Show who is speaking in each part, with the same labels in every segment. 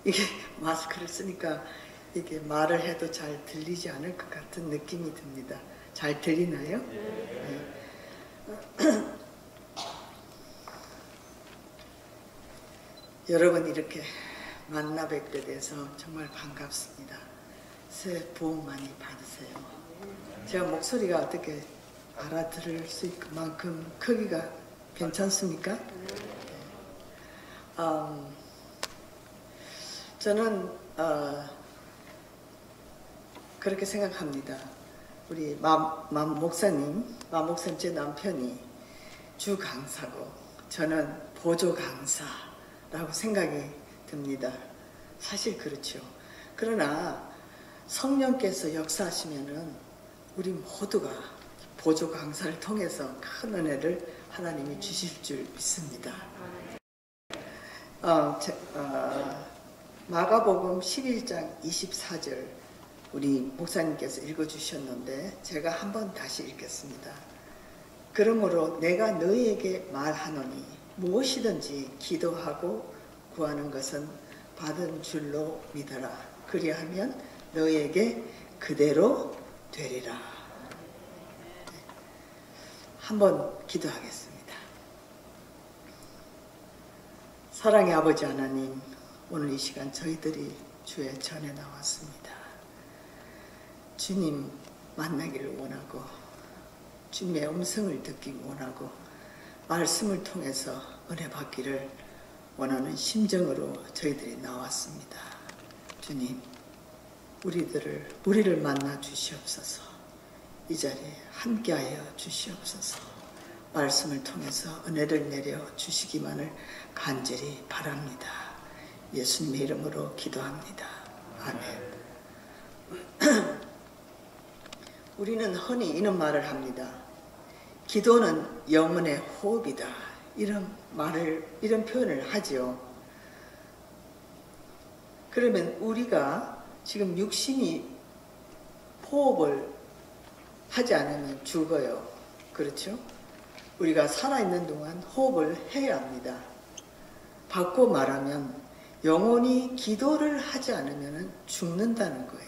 Speaker 1: 이게 마스크를 쓰니까 이게 말을 해도 잘 들리지 않을 것 같은 느낌이 듭니다. 잘 들리나요? 네. 여러분 이렇게 만나 뵙게 돼서 정말 반갑습니다. 새해 복 많이 받으세요. 제가 목소리가 어떻게 알아들을 수 있을 만큼 크기가 괜찮습니까? 저는 그렇게 생각합니다. 우리 마 목사님 제 남편이 주 강사고 저는 보조 강사라고 생각이 듭니다. 사실 그렇죠. 그러나 성령께서 역사하시면은 우리 모두가 보조 강사를 통해서 큰 은혜를 하나님이 주실 줄 믿습니다. 마가복음 11장 24절 우리 목사님께서 읽어주셨는데 제가 한번 다시 읽겠습니다. 그러므로 내가 너희에게 말하노니 무엇이든지 기도하고 구하는 것은 받은 줄로 믿어라. 그리하면 너희에게 그대로 되리라. 한번 기도하겠습니다. 사랑의 아버지 하나님, 오늘 이 시간 저희들이 주의 전에 나왔습니다. 주님 만나기를 원하고 주님의 음성을 듣기 원하고 말씀을 통해서 은혜 받기를 원하는 심정으로 저희들이 나왔습니다. 주님, 우리를 만나 주시옵소서. 이 자리에 함께하여 주시옵소서. 말씀을 통해서 은혜를 내려 주시기만을 간절히 바랍니다. 예수님의 이름으로 기도합니다. 아멘. 우리는 흔히 이런 말을 합니다. 기도는 영혼의 호흡이다. 이런 표현을 하죠. 그러면 우리가 지금 육신이 호흡을 하지 않으면 죽어요. 그렇죠? 우리가 살아있는 동안 호흡을 해야 합니다. 바꿔 말하면 영혼이 기도를 하지 않으면 죽는다는 거예요.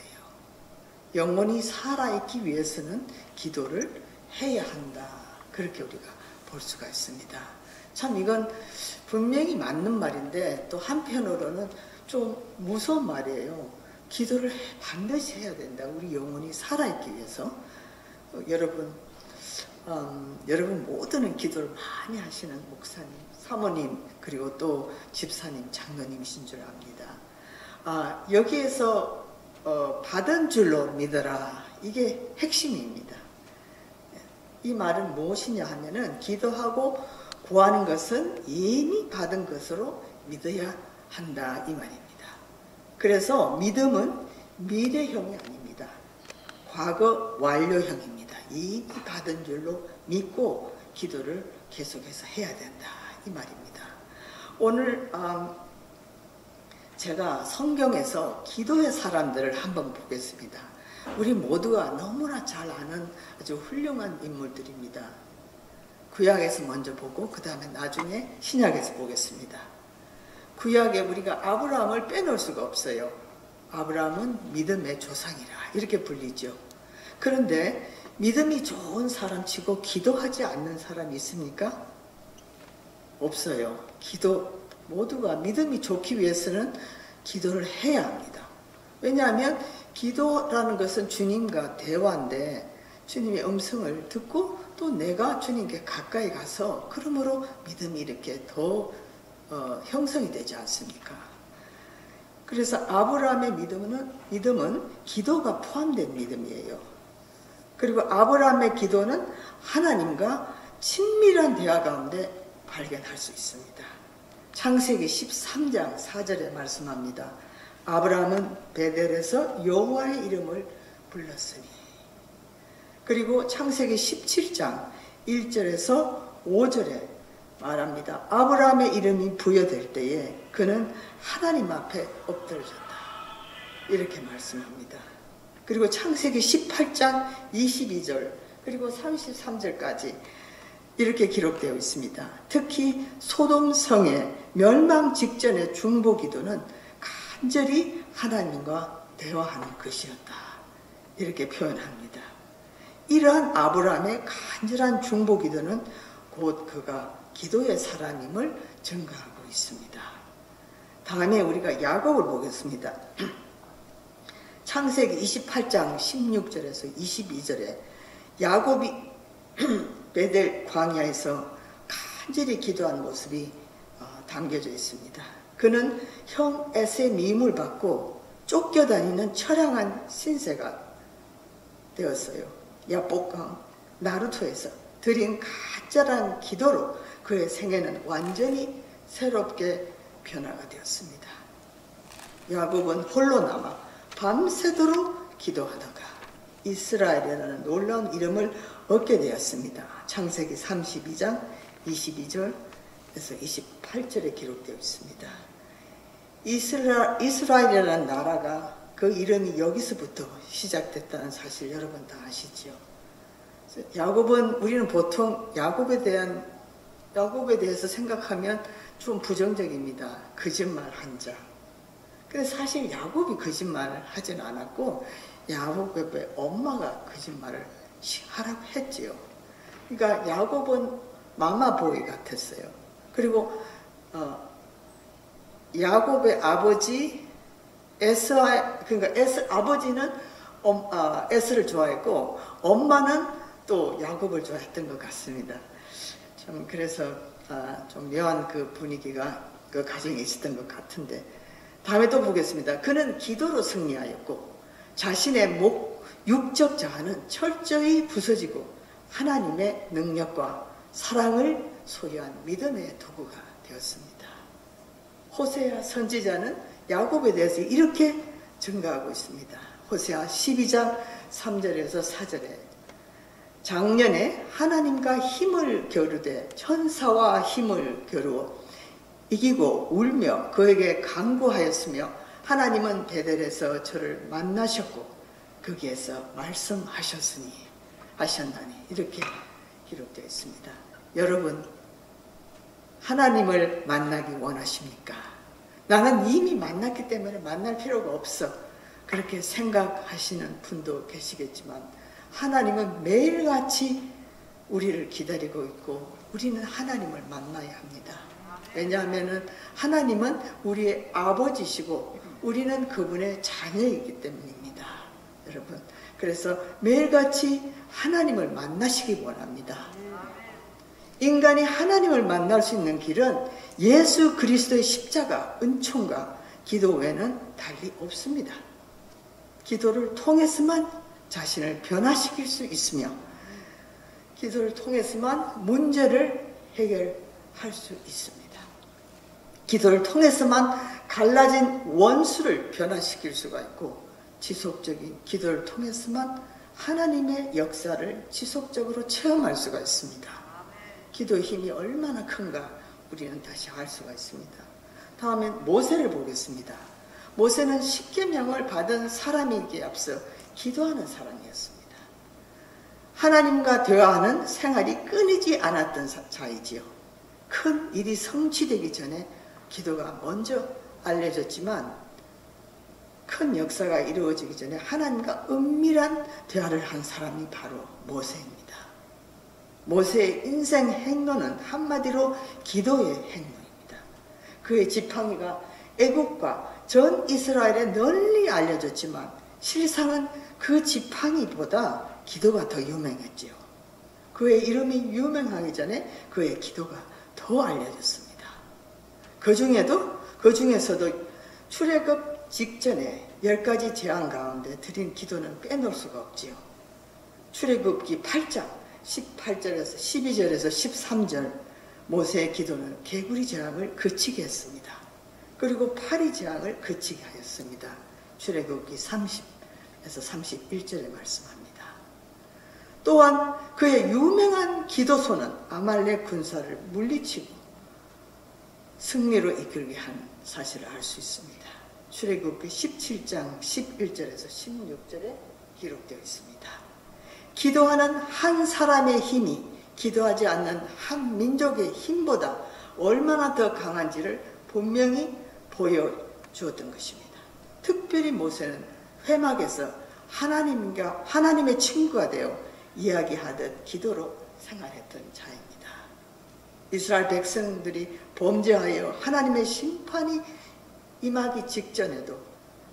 Speaker 1: 영혼이 살아있기 위해서는 기도를 해야 한다. 그렇게 우리가 볼 수가 있습니다. 참 이건 분명히 맞는 말인데 또 한편으로는 좀 무서운 말이에요. 기도를 반드시 해야 된다. 우리 영혼이 살아있기 위해서. 여러분 모두는 기도를 많이 하시는 목사님, 사모님, 그리고 또 집사님, 장로님이신 줄 압니다. 여기에서 받은 줄로 믿어라. 이게 핵심입니다. 이 말은 무엇이냐 하면은 기도하고 구하는 것은 이미 받은 것으로 믿어야 한다 이 말입니다. 그래서 믿음은 미래형이 아닙니다. 과거 완료형입니다. 이미 받은 줄로 믿고 기도를 계속해서 해야 된다 이 말입니다. 오늘 제가 성경에서 기도의 사람들을 한번 보겠습니다. 우리 모두가 너무나 잘 아는 아주 훌륭한 인물들입니다. 구약에서 먼저 보고 그 다음에 나중에 신약에서 보겠습니다. 구약에 우리가 아브라함을 빼놓을 수가 없어요. 아브라함은 믿음의 조상이라 이렇게 불리죠. 그런데 믿음이 좋은 사람치고 기도하지 않는 사람이 있습니까? 없어요. 모두가 믿음이 좋기 위해서는 기도를 해야 합니다. 왜냐하면 기도라는 것은 주님과 대화인데 주님의 음성을 듣고 또 내가 주님께 가까이 가서 그러므로 믿음이 이렇게 더 형성이 되지 않습니까? 그래서 아브라함의 믿음은 기도가 포함된 믿음이에요. 그리고 아브라함의 기도는 하나님과 친밀한 대화 가운데 발견할 수 있습니다. 창세기 13장 4절에 말씀합니다. 아브라함은 베델에서 여호와의 이름을 불렀으니. 그리고 창세기 17장 1절에서 5절에 말합니다. 아브라함의 이름이 부여될 때에 그는 하나님 앞에 엎드러졌다. 이렇게 말씀합니다. 그리고 창세기 18장 22절 그리고 33절까지 이렇게 기록되어 있습니다. 특히 소돔 성의 멸망 직전의 중보 기도는 간절히 하나님과 대화하는 것이었다. 이렇게 표현합니다. 이러한 아브라함의 간절한 중보기도는 곧 그가 기도의 사람임을 증거하고 있습니다. 다음에 우리가 야곱을 보겠습니다. 창세기 28장 16절에서 22절에 야곱이 베델 광야에서 간절히 기도한 모습이 담겨져 있습니다. 그는 형 에세의 미움을 받고 쫓겨다니는 처량한 신세가 되었어요. 야복강 나루토에서 드린 간절한 기도로 그의 생애는 완전히 새롭게 변화가 되었습니다. 야곱은 홀로 남아 밤새도록 기도하다가 이스라엘이라는 놀라운 이름을 얻게 되었습니다. 창세기 32장 22절에서 28절에 기록되어 있습니다. 이스라엘이라는 나라가 그 이름이 여기서부터 시작됐다는 사실 여러분 다 아시죠? 우리는 보통 야곱에 대해서 생각하면 좀 부정적입니다. 거짓말한 자. 근데 사실 야곱이 거짓말을 하진 않았고 야곱의 엄마가 거짓말을 하라고 했지요. 그러니까 야곱은 마마보이 같았어요. 그리고 야곱의 아버지 아버지는 에스를 좋아했고 엄마는 또 야곱을 좋아했던 것 같습니다. 좀 그래서 좀 묘한 그 분위기가 그 가정에 있었던 것 같은데, 다음에 또 보겠습니다. 그는 기도로 승리하였고 자신의 육적 자아는 철저히 부서지고 하나님의 능력과 사랑을 소유한 믿음의 도구가 되었습니다. 호세아 선지자는 야곱에 대해서 이렇게 증가하고 있습니다. 호세아 12장 3절에서 4절에 작년에 하나님과 힘을 겨루되 천사와 힘을 겨루어 이기고 울며 그에게 간구하였으며 하나님은 베델에서 저를 만나셨고 거기에서 말씀하셨나니 이렇게 기록되어 있습니다. 여러분, 하나님을 만나기 원하십니까? 나는 이미 만났기 때문에 만날 필요가 없어, 그렇게 생각하시는 분도 계시겠지만 하나님은 매일같이 우리를 기다리고 있고 우리는 하나님을 만나야 합니다. 왜냐하면 하나님은 우리의 아버지시고 우리는 그분의 자녀이기 때문입니다. 여러분, 그래서 매일같이 하나님을 만나시기 원합니다. 인간이 하나님을 만날 수 있는 길은 예수 그리스도의 십자가, 은총과 기도 외에는 달리 없습니다. 기도를 통해서만 자신을 변화시킬 수 있으며 기도를 통해서만 문제를 해결할 수 있습니다. 기도를 통해서만 갈라진 원수를 변화시킬 수가 있고 지속적인 기도를 통해서만 하나님의 역사를 지속적으로 체험할 수가 있습니다. 기도의 힘이 얼마나 큰가 우리는 다시 알 수가 있습니다. 다음엔 모세를 보겠습니다. 모세는 십계명을 받은 사람이기에 앞서 기도하는 사람이었습니다. 하나님과 대화하는 생활이 끊이지 않았던 자이지요. 큰 일이 성취되기 전에 기도가 먼저 알려졌지만 큰 역사가 이루어지기 전에 하나님과 은밀한 대화를 한 사람이 바로 모세입니다. 모세의 인생 행로는 한마디로 기도의 행로입니다. 그의 지팡이가 애국과 전 이스라엘에 널리 알려졌지만 실상은 그 지팡이보다 기도가 더 유명했지요. 그의 이름이 유명하기 전에 그의 기도가 더 알려졌습니다. 그 중에서도 출애굽 직전에 10가지 재앙 가운데 드린 기도는 빼놓을 수가 없지요. 출애굽기 8장 18절에서 12절에서 13절 모세의 기도는 개구리 재앙을 그치게 했습니다. 그리고 파리 재앙을 그치게 하였습니다. 출애굽기 30에서 31절에 말씀합니다. 또한 그의 유명한 기도소는 아말렉 군사를 물리치고 승리로 이끌게 한 사실을 알 수 있습니다. 출애굽기 17장 11절에서 16절에 기록되어 있습니다. 기도하는 한 사람의 힘이 기도하지 않는 한 민족의 힘보다 얼마나 더 강한지를 분명히 보여주고 주었던 것입니다. 특별히 모세는 회막에서 하나님의 친구가 되어 이야기하듯 기도로 생활했던 자입니다. 이스라엘 백성들이 범죄하여 하나님의 심판이 임하기 직전에도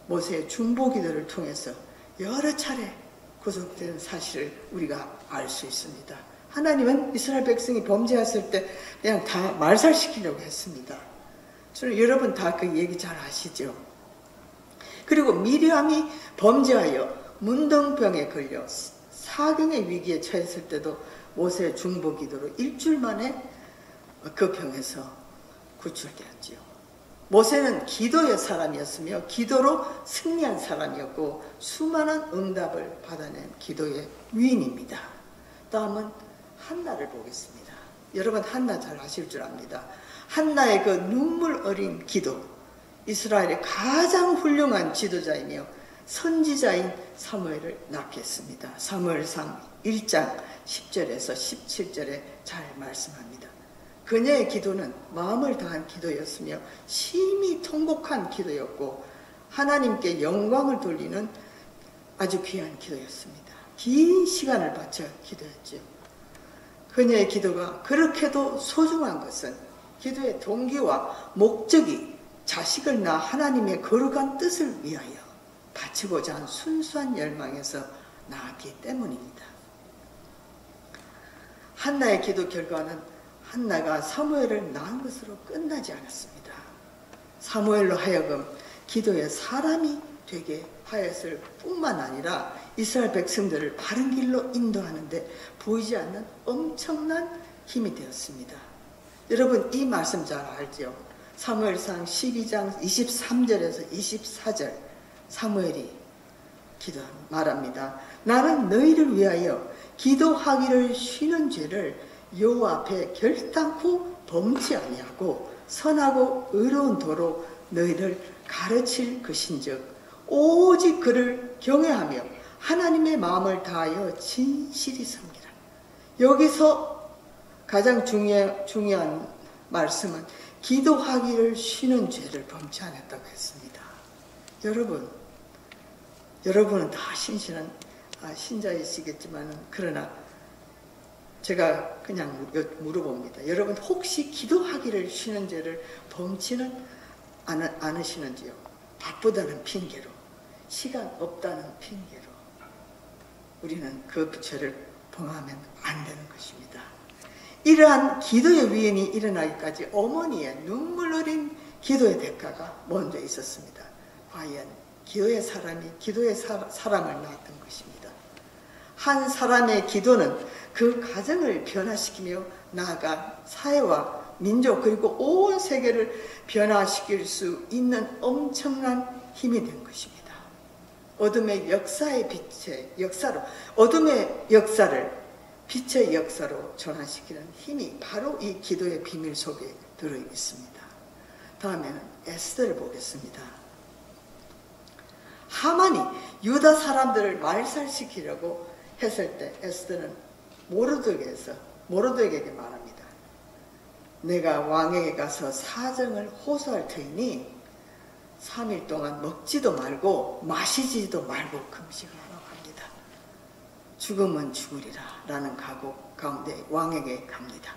Speaker 1: 모세의 중보기도를 통해서 여러 차례 구속된 사실을 우리가 알 수 있습니다. 하나님은 이스라엘 백성이 범죄했을 때 그냥 다 말살시키려고 했습니다. 저는 여러분 다 그 얘기 잘 아시죠? 그리고 미리암이 범죄하여 문둥병에 걸려 사경의 위기에 처했을 때도 모세의 중보기도로 일주일 만에 그 병에서 구출되었지요. 모세는 기도의 사람이었으며 기도로 승리한 사람이었고 수많은 응답을 받아낸 기도의 위인입니다. 다음은 한나를 보겠습니다. 여러분 한나 잘 아실 줄 압니다. 한나의 그 눈물 어린 기도, 이스라엘의 가장 훌륭한 지도자이며 선지자인 사무엘을 낳게 했습니다. 사무엘상 1장 10절에서 17절에 잘 말씀합니다. 그녀의 기도는 마음을 다한 기도였으며 심히 통곡한 기도였고 하나님께 영광을 돌리는 아주 귀한 기도였습니다. 긴 시간을 바쳐 기도했죠. 그녀의 기도가 그렇게도 소중한 것은 기도의 동기와 목적이 자식을 낳아 하나님의 거룩한 뜻을 위하여 바치고자 한 순수한 열망에서 나왔기 때문입니다. 한나의 기도 결과는 한나가 사무엘을 낳은 것으로 끝나지 않았습니다. 사무엘로 하여금 기도의 사람이 되게 하였을 뿐만 아니라 이스라엘 백성들을 바른 길로 인도하는데 보이지 않는 엄청난 힘이 되었습니다. 여러분 이 말씀 잘 알죠? 사무엘상 12장 23절에서 24절 사무엘이 말합니다. 나는 너희를 위하여 기도하기를 쉬는 죄를 여호와 앞에 결단코 범치 아니하고 선하고 의로운 도로 너희를 가르칠 것인즉 오직 그를 경외하며 하나님의 마음을 다하여 진실히 섬기라. 여기서 가장 중요한 말씀은 기도하기를 쉬는 죄를 범치 않았다고 했습니다. 여러분은 다 신실한 신자이시겠지만 그러나 제가 그냥 물어봅니다. 여러분 혹시 기도하기를 쉬는 죄를 범치는 않으시는지요? 바쁘다는 핑계로, 시간 없다는 핑계로 우리는 그 죄를 범하면 안 되는 것입니다. 이러한 기도의 위인이 일어나기까지 어머니의 눈물 어린 기도의 대가가 먼저 있었습니다. 과연 기도의 사람을 낳았던 것입니다. 한 사람의 기도는 그 가정을 변화시키며 나아가 사회와 민족 그리고 온 세계를 변화시킬 수 있는 엄청난 힘이 된 것입니다. 어둠의 역사를 빛의 역사로 전환시키는 힘이 바로 이 기도의 비밀 속에 들어 있습니다. 다음에는 에스더를 보겠습니다. 하만이 유다 사람들을 말살시키려고 했을 때 에스더는 모르드에게 말합니다. 내가 왕에게 가서 사정을 호소할 터이니 3일 동안 먹지도 말고 마시지도 말고 금식하라고 합니다. 죽으면 죽으리라 라는 각오 가운데 왕에게 갑니다.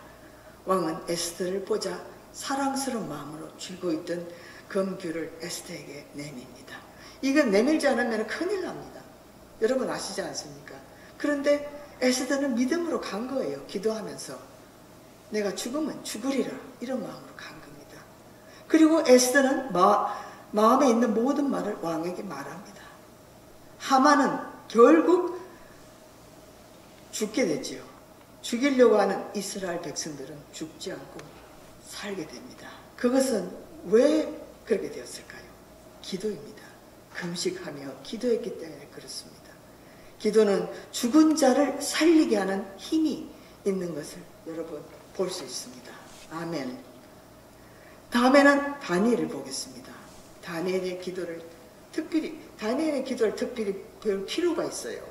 Speaker 1: 왕은 에스더를 보자 사랑스러운 마음으로 쥐고 있던 금규를 에스더에게 내밉니다. 이건 내밀지 않으면 큰일 납니다. 여러분 아시지 않습니까? 그런데 에스더는 믿음으로 간 거예요. 기도하면서 내가 죽으면 죽으리라 이런 마음으로 간 겁니다. 그리고 에스더는 마음에 있는 모든 말을 왕에게 말합니다. 하만은 결국 죽게 되지요. 죽이려고 하는 이스라엘 백성들은 죽지 않고 살게 됩니다. 그것은 왜 그렇게 되었을까요? 기도입니다. 금식하며 기도했기 때문에 그렇습니다. 기도는 죽은 자를 살리게 하는 힘이 있는 것을 여러분 볼 수 있습니다. 아멘. 다음에는 다니엘을 보겠습니다. 다니엘의 기도를 특별히 볼 필요가 있어요.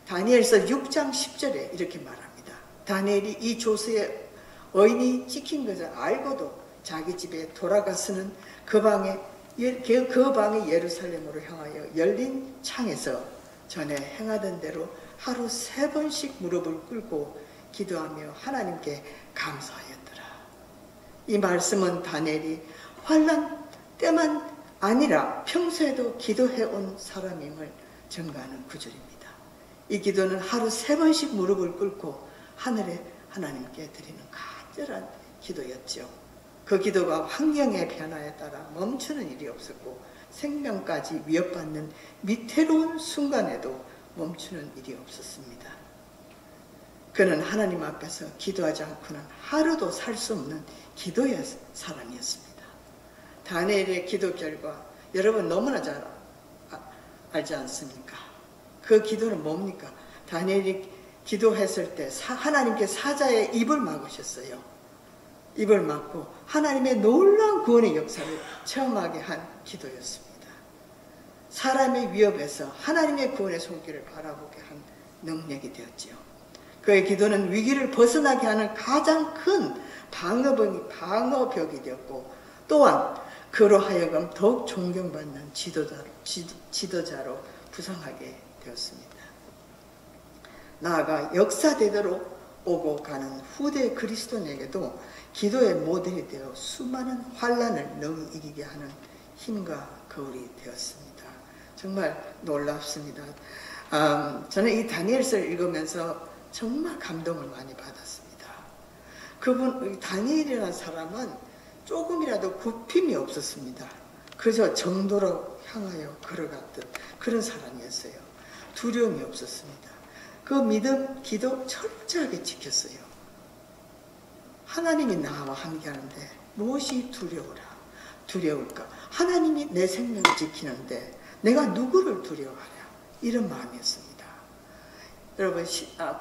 Speaker 1: 다니엘서 6장 10절에 이렇게 말합니다. 다니엘이 이 조서에 어인이 찍힌 것을 알고도 자기 집에 돌아가서는 그 방에 그 방이 예루살렘으로 향하여 열린 창에서 전에 행하던 대로 하루 3번씩 무릎을 꿇고 기도하며 하나님께 감사하였더라. 이 말씀은 다니엘이 환난 때만 아니라 평소에도 기도해온 사람임을 증거하는 구절입니다. 이 기도는 하루 3번씩 무릎을 꿇고 하늘에 하나님께 드리는 간절한 기도였죠. 그 기도가 환경의 변화에 따라 멈추는 일이 없었고 생명까지 위협받는 위태로운 순간에도 멈추는 일이 없었습니다. 그는 하나님 앞에서 기도하지 않고는 하루도 살 수 없는 기도의 사람이었습니다. 다니엘의 기도 결과 여러분 너무나 잘 알지 않습니까? 그 기도는 뭡니까? 다니엘이 기도했을 때 하나님께 사자의 입을 막으셨어요. 입을 막고 하나님의 놀라운 구원의 역사를 체험하게 한 기도였습니다. 사람의 위협에서 하나님의 구원의 손길을 바라보게 한 능력이 되었지요. 그의 기도는 위기를 벗어나게 하는 가장 큰 방어벽이 되었고 또한 그로 하여금 더욱 존경받는 지도자로 부상하게 되었습니다. 나아가 역사대대로 오고 가는 후대 그리스도인에게도 기도의 모델이 되어 수많은 환난을 능히 이기게 하는 힘과 거울이 되었습니다. 정말 놀랍습니다. 저는 이 다니엘서를 읽으면서 정말 감동을 많이 받았습니다. 다니엘이라는 사람은 조금이라도 굽힘이 없었습니다. 그저 정도로 향하여 걸어갔던 그런 사람이었어요. 두려움이 없었습니다. 그 믿음, 기도 철저하게 지켰어요. 하나님이 나와 함께하는데 무엇이 두려울까? 하나님이 내 생명을 지키는데 내가 누구를 두려워하랴? 이런 마음이었습니다. 여러분,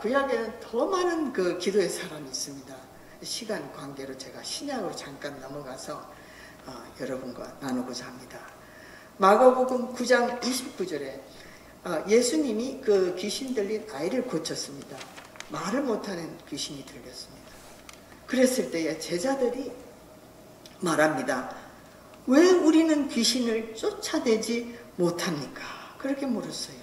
Speaker 1: 구약에는 더 많은 그 기도의 사람이 있습니다. 시간 관계로 제가 신약으로 잠깐 넘어가서 여러분과 나누고자 합니다. 마가복음 9장 29절에 예수님이 그 귀신 들린 아이를 고쳤습니다. 말을 못하는 귀신이 들렸습니다. 그랬을 때에 제자들이 말합니다. 왜 우리는 귀신을 쫓아내지 못합니까? 그렇게 물었어요.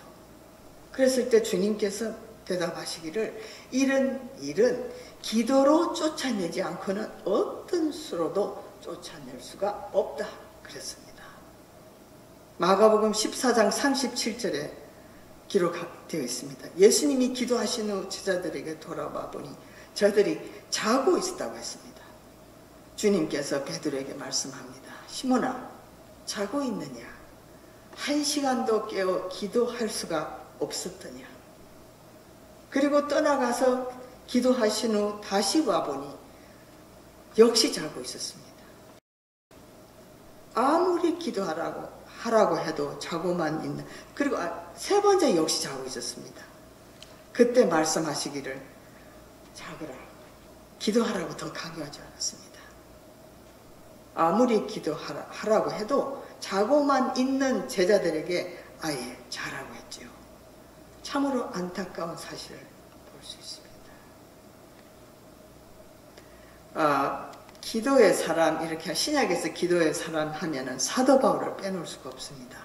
Speaker 1: 그랬을 때 주님께서 대답하시기를 이런 일은 기도로 쫓아내지 않고는 어떤 수로도 쫓아낼 수가 없다 그랬습니다. 마가복음 14장 37절에 기록되어 있습니다. 예수님이 기도하신 후 제자들에게 돌아와 보니 저들이 자고 있었다고 했습니다. 주님께서 베드로에게 말씀합니다. 시몬아, 자고 있느냐? 1시간도 깨어 기도할 수가 없었더냐? 그리고 떠나가서 기도하신 후 다시 와보니 역시 자고 있었습니다. 아무리 하라고 해도 자고만 있는, 그리고 3번째 역시 자고 있었습니다. 그때 말씀하시기를 자거라, 기도하라고 더 강요하지 않았습니다. 아무리 기도하라고 해도 자고만 있는 제자들에게 아예 자라고 했지요. 참으로 안타까운 사실을 볼 수 있습니다. 기도의 사람, 이렇게 신약에서 기도의 사람 하면은 사도 바울을 빼놓을 수가 없습니다.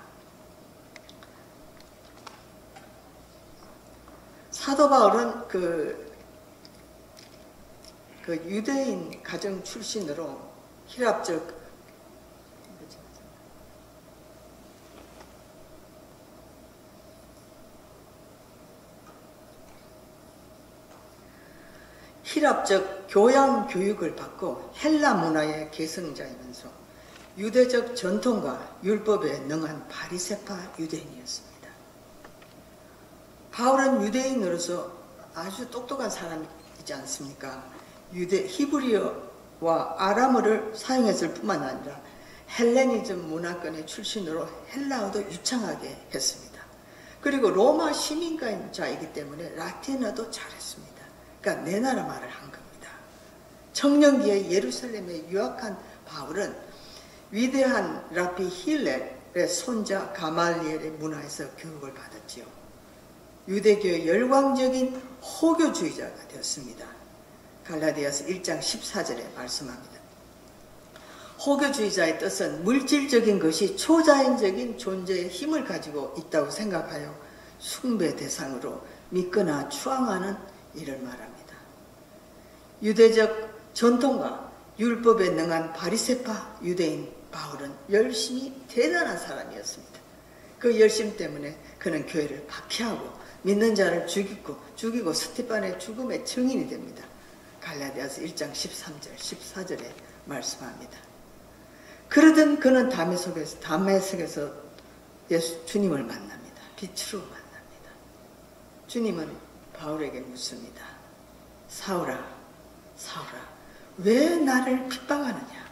Speaker 1: 사도 바울은 그 유대인 가정 출신으로 힐랍적 교양 교육을 받고 헬라 문화의 계승자이면서 유대적 전통과 율법에 능한 바리새파 유대인이었습니다. 바울은 유대인으로서 아주 똑똑한 사람이지 않습니까? 히브리어와 아람어를 사용했을 뿐만 아니라 헬레니즘 문화권의 출신으로 헬라어도 유창하게 했습니다. 그리고 로마 시민자이기 때문에 라틴어도 잘했습니다. 그러니까 내 나라 말을 한 겁니다. 청년기에 예루살렘에 유학한 바울은 위대한 라피 힐렐의 손자 가말리엘의 문화에서 교육을 받았지요. 유대교의 열광적인 호교주의자가 되었습니다. 갈라디아서 1장 14절에 말씀합니다. 호교주의자의 뜻은 물질적인 것이 초자연적인 존재의 힘을 가지고 있다고 생각하여 숭배 대상으로 믿거나 추앙하는 이를 말합니다. 유대적 전통과 율법에 능한 바리새파 유대인 바울은 열심히 대단한 사람이었습니다. 그 열심 때문에 그는 교회를 박해하고 믿는 자를 죽이고 스티반의 죽음의 증인이 됩니다. 갈라디아서 1장 13절 14절에 말씀합니다. 그러던 그는 담에색에서 주님을 만납니다. 빛으로 만납니다. 주님은 바울에게 묻습니다. 사울아, 사울아, 왜 나를 핍박하느냐?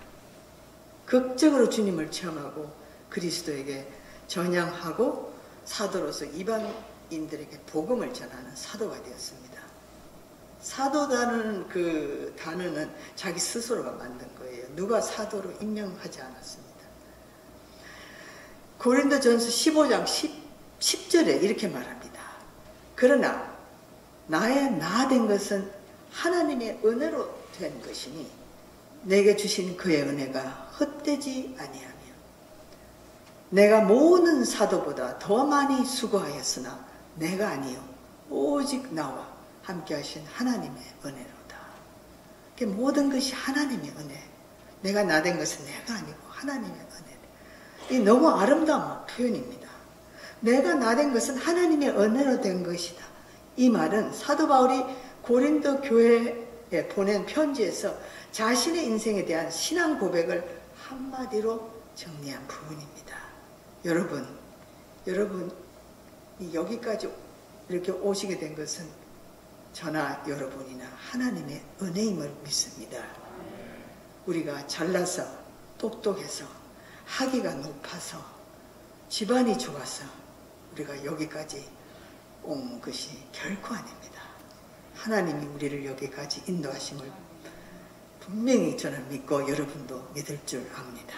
Speaker 1: 극적으로 주님을 체험하고 그리스도에게 전향하고 사도로서 이방인들에게 복음을 전하는 사도가 되었습니다. 사도라는 그 단어는 자기 스스로가 만든 거예요. 누가 사도로 임명하지 않았습니다. 고린도전서 15장 10절에 이렇게 말합니다. 그러나 나의 나 된 것은 하나님의 은혜로 된 것이니 내게 주신 그의 은혜가 헛되지 아니하며 내가 모든 사도보다 더 많이 수고하였으나 내가 아니요 오직 나와 함께 하신 하나님의 은혜로다. 모든 것이 하나님의 은혜. 내가 나 된 것은 내가 아니고 하나님의 은혜. 이 너무 아름다운 표현입니다. 내가 나 된 것은 하나님의 은혜로 된 것이다. 이 말은 사도 바울이 고린도 교회에 보낸 편지에서 자신의 인생에 대한 신앙 고백을 한마디로 정리한 부분입니다. 여러분 여기까지 이렇게 오시게 된 것은 저나 여러분이나 하나님의 은혜임을 믿습니다. 우리가 잘나서 똑똑해서 학위가 높아서 집안이 좋아서 우리가 여기까지 온 것이 결코 아닙니다. 하나님이 우리를 여기까지 인도하심을 분명히 저는 믿고 여러분도 믿을 줄 압니다.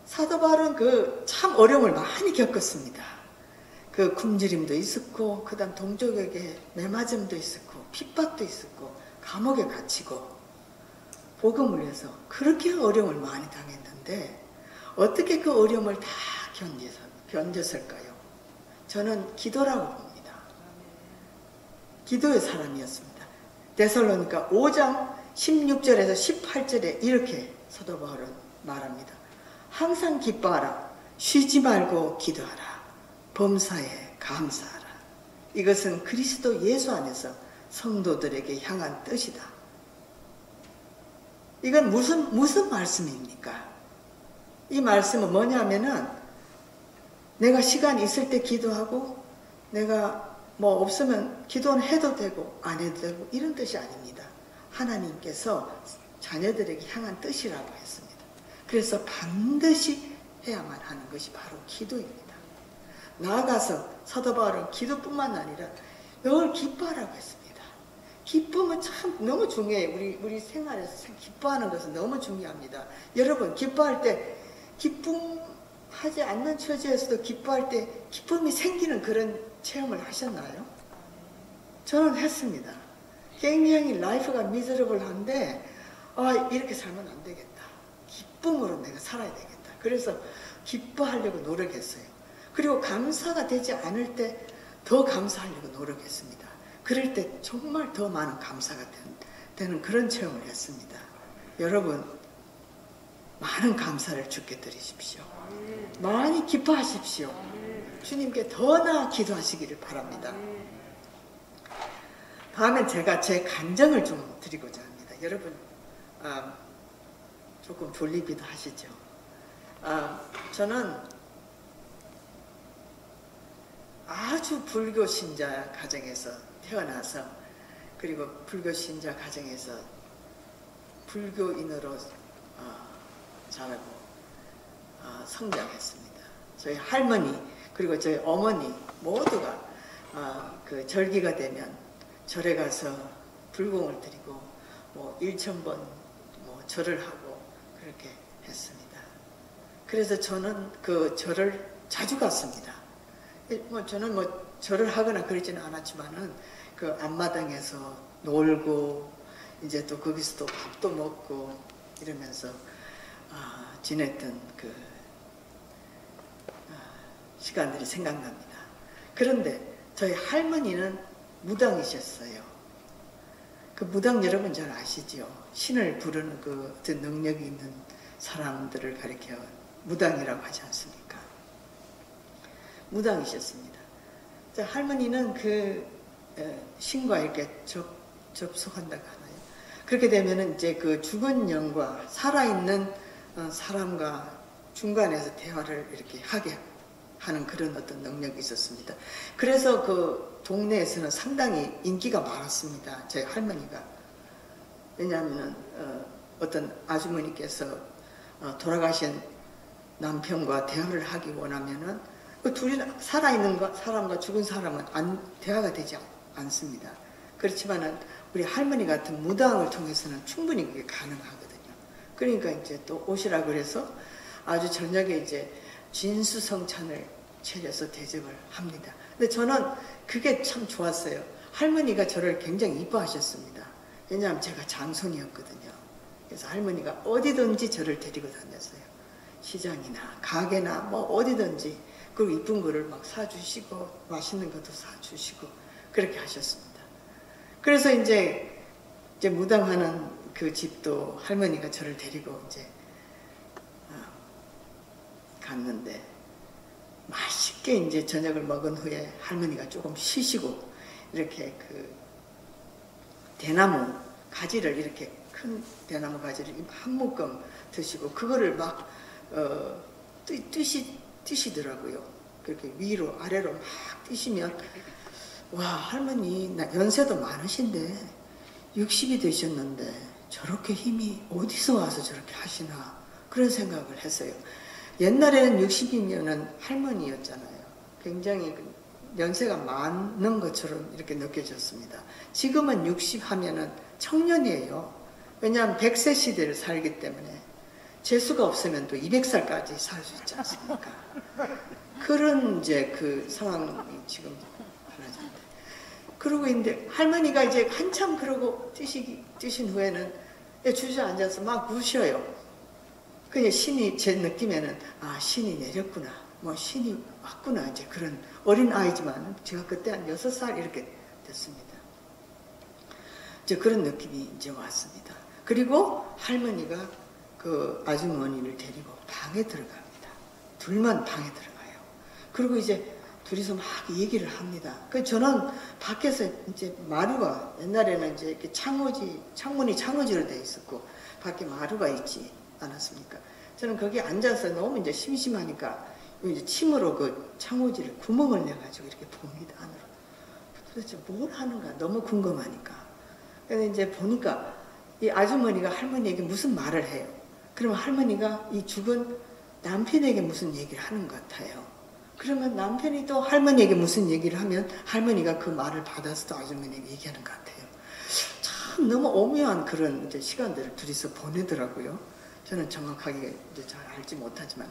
Speaker 1: 사도 바울은 참 어려움을 많이 겪었습니다. 그 굶주림도 있었고, 그 다음 동족에게 매맞음도 있었고, 핍박도 있었고, 감옥에 갇히고, 복음을 위해서 그렇게 어려움을 많이 당했는데, 어떻게 그 어려움을 다 견뎠을까요? 저는 기도라고 봅니다. 기도의 사람이었습니다. 데살로니가 5장 16절에서 18절에 이렇게 사도 바울은 말합니다. 항상 기뻐하라. 쉬지 말고 기도하라. 범사에 감사하라. 이것은 그리스도 예수 안에서 성도들에게 향한 뜻이다. 이건 무슨 말씀입니까? 이 말씀은 뭐냐면은 내가 시간 있을 때 기도하고 내가 뭐 없으면 기도는 해도 되고 안 해도 되고 이런 뜻이 아닙니다. 하나님께서 자녀들에게 향한 뜻이라고 했습니다. 그래서 반드시 해야만 하는 것이 바로 기도입니다. 나아가서 사도 바울은 기도뿐만 아니라 늘 기뻐하라고 했습니다. 기쁨은 참 너무 중요해요. 우리 생활에서 기뻐하는 것은 너무 중요합니다. 여러분 기뻐할 때 기쁨하지 않는 처지에서도 기뻐할 때 기쁨이 생기는 그런 체험을 하셨나요? 저는 했습니다. 굉장히 라이프가 미저러블한데 이렇게 살면 안 되겠다. 기쁨으로 내가 살아야 되겠다. 그래서 기뻐하려고 노력했어요. 그리고 감사가 되지 않을 때 더 감사하려고 노력했습니다. 그럴 때 정말 더 많은 감사가 되는 그런 체험을 했습니다. 여러분 많은 감사를 주께 드리십시오. 많이 기뻐하십시오. 주님께 더 나아 기도하시기를 바랍니다. 다음엔 제가 제 간증을 좀 드리고자 합니다. 여러분 조금 졸리기도 하시죠. 저는 아주 불교 신자 가정에서 태어나서 그리고 불교 신자 가정에서 불교인으로 자라고 성장했습니다. 저희 할머니 그리고 저희 어머니 모두가 그 절기가 되면 절에 가서 불공을 드리고 뭐 1000번 뭐 절을 하고 그렇게 했습니다. 그래서 저는 그 절을 자주 갔습니다. 저는 뭐 절을 하거나 그러지는 않았지만은 그 앞마당에서 놀고 이제 또 거기서 또 밥도 먹고 이러면서 지냈던 그 시간들이 생각납니다. 그런데 저희 할머니는 무당이셨어요. 그 무당 여러분 잘 아시죠? 신을 부르는 그 어떤 능력이 있는 사람들을 가리켜 무당이라고 하지 않습니까? 무당이셨습니다. 할머니는 그 신과 이렇게 접속한다고 하나요? 그렇게 되면은 이제 그 죽은 영과 살아있는 사람과 중간에서 대화를 이렇게 하게 하는 그런 어떤 능력이 있었습니다. 그래서 그 동네에서는 상당히 인기가 많았습니다. 제 할머니가. 왜냐하면 어떤 아주머니께서 돌아가신 남편과 대화를 하기 원하면은 그 둘이 살아있는 사람과 죽은 사람은 대화가 되지 않습니다. 그렇지만은 우리 할머니 같은 무당을 통해서는 충분히 그게 가능하거든요. 그러니까 이제 또 오시라 그래서 아주 저녁에 이제 진수성찬을 차려서 대접을 합니다. 근데 저는 그게 참 좋았어요. 할머니가 저를 굉장히 이뻐하셨습니다. 왜냐하면 제가 장손이었거든요. 그래서 할머니가 어디든지 저를 데리고 다녔어요. 시장이나 가게나 뭐 어디든지. 그리고 이쁜 거를 막 사주시고 맛있는 것도 사주시고 그렇게 하셨습니다. 그래서 이제 무당하는 그 집도 할머니가 저를 데리고 이제 갔는데 맛있게 이제 저녁을 먹은 후에 할머니가 조금 쉬시고 이렇게 그 대나무 가지를 이렇게 큰 대나무 가지를 한 묶음 드시고 그거를 막 뛰시더라고요. 그렇게 위로 아래로 막 뛰시면 와 할머니 나 연세도 많으신데 60이 되셨는데 저렇게 힘이 어디서 와서 저렇게 하시나 그런 생각을 했어요. 옛날에는 60이면은 할머니였잖아요. 굉장히 연세가 많은 것처럼 이렇게 느껴졌습니다. 지금은 60 하면은 청년이에요. 왜냐하면 100세 시대를 살기 때문에 재수가 없으면 또 200살까지 살 수 있지 않습니까? 그런 이제 그 상황이 지금 하나인데. 그러고 있는데 할머니가 이제 한참 그러고 뛰신 후에는 주저앉아서 막 우셔요. 그냥 신이 제 느낌에는 신이 내렸구나. 뭐 신이 왔구나. 이제 그런 어린 아이지만 제가 그때 한 6살 이렇게 됐습니다. 이제 그런 느낌이 이제 왔습니다. 그리고 할머니가 그 아주머니를 데리고 방에 들어갑니다. 둘만 방에 들어가요. 그리고 이제 둘이서 막 얘기를 합니다. 그 저는 밖에서 이제 마루가 옛날에는 이제 이렇게 창문이 창호지로 되어 있었고 밖에 마루가 있지 않았습니까? 저는 거기 앉아서 너무 이제 심심하니까 이제 침으로 그 창호지를 구멍을 내가지고 이렇게 봅니다. 안으로. 도대체 뭘 하는가 너무 궁금하니까. 그래서 이제 보니까 이 아주머니가 할머니에게 무슨 말을 해요. 그러면 할머니가 이 죽은 남편에게 무슨 얘기를 하는 것 같아요. 그러면 남편이 또 할머니에게 무슨 얘기를 하면 할머니가 그 말을 받아서 또 아주머니에게 얘기하는 것 같아요. 참 너무 오묘한 그런 이제 시간들을 둘이서 보내더라고요. 저는 정확하게 이제 잘 알지 못하지만.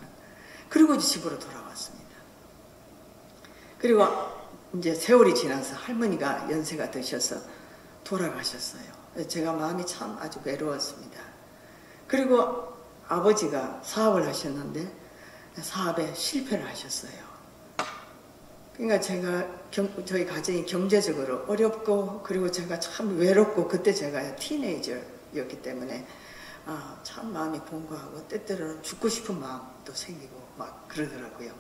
Speaker 1: 그리고 이제 집으로 돌아왔습니다. 그리고 이제 세월이 지나서 할머니가 연세가 드셔서 돌아가셨어요. 제가 마음이 참 아주 외로웠습니다. 그리고 아버지가 사업을 하셨는데 사업에 실패를 하셨어요. 그러니까 저희 가정이 경제적으로 어렵고 그리고 제가 참 외롭고 그때 제가 티네이저였기 때문에 참 마음이 공고하고 때때로는 죽고 싶은 마음도 생기고 막 그러더라고요.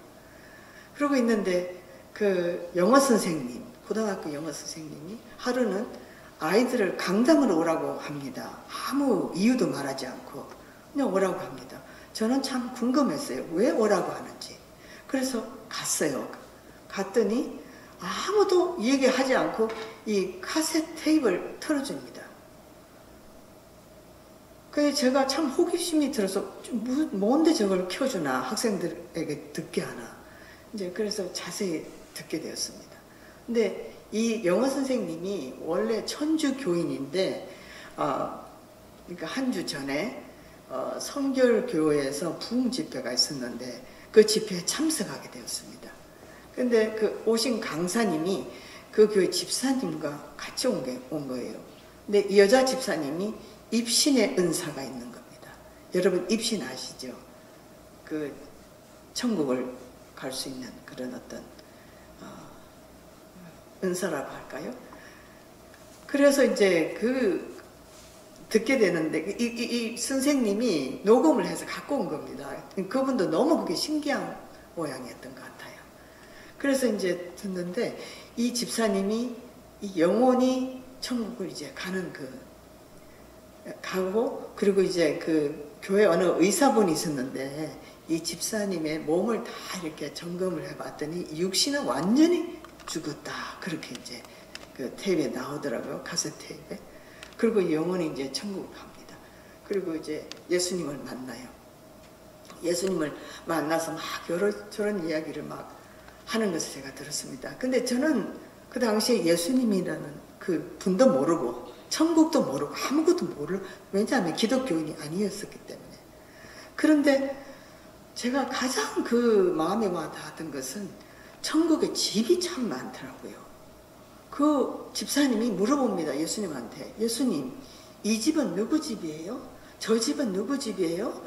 Speaker 1: 그러고 있는데 그 영어 선생님, 고등학교 영어 선생님이 하루는 아이들을 강당으로 오라고 합니다. 아무 이유도 말하지 않고 그냥 오라고 합니다. 저는 참 궁금했어요. 왜 오라고 하는지. 그래서 갔어요. 갔더니 아무도 얘기하지 않고 이 카세트 테이프를 틀어줍니다. 그래서 제가 참 호기심이 들어서 뭔데 저걸 켜주나 학생들에게 듣게 하나. 이제 그래서 자세히 듣게 되었습니다. 근데 이 영어 선생님이 원래 천주 교인인데, 그러니까 한 주 전에 성결교회에서 부흥 집회가 있었는데 그 집회에 참석하게 되었습니다. 근데 그 오신 강사님이 그 교회 집사님과 같이 온 거예요. 근데 이 여자 집사님이 입신의 은사가 있는 겁니다. 여러분 입신 아시죠? 그 천국을 갈 수 있는 그런 어떤 은사라고 할까요? 그래서 이제 그 듣게 되는데 이 선생님이 녹음을 해서 갖고 온 겁니다. 그분도 너무 그게 신기한 모양이었던 것 같아요. 그래서 이제 듣는데 이 집사님이 이 영혼이 천국을 이제 가는 가고, 그리고 이제 그 교회 어느 의사분이 있었는데 이 집사님의 몸을 다 이렇게 점검을 해봤더니 육신은 완전히 죽었다. 그렇게 이제 그 테이프에 나오더라고요. 카세트 테이프에. 그리고 이 영혼이 이제 천국을 갑니다. 그리고 이제 예수님을 만나요. 예수님을 만나서 막 저런 이야기를 막 하는 것을 제가 들었습니다. 근데 저는 그 당시에 예수님이라는 그 분도 모르고 천국도 모르고 아무것도 모르고, 왜냐하면 기독교인이 아니었었기 때문에. 그런데 제가 가장 그 마음에 와 닿았던 것은 천국에 집이 참 많더라고요. 그 집사님이 물어봅니다. 예수님한테. 예수님, 이 집은 누구 집이에요? 저 집은 누구 집이에요?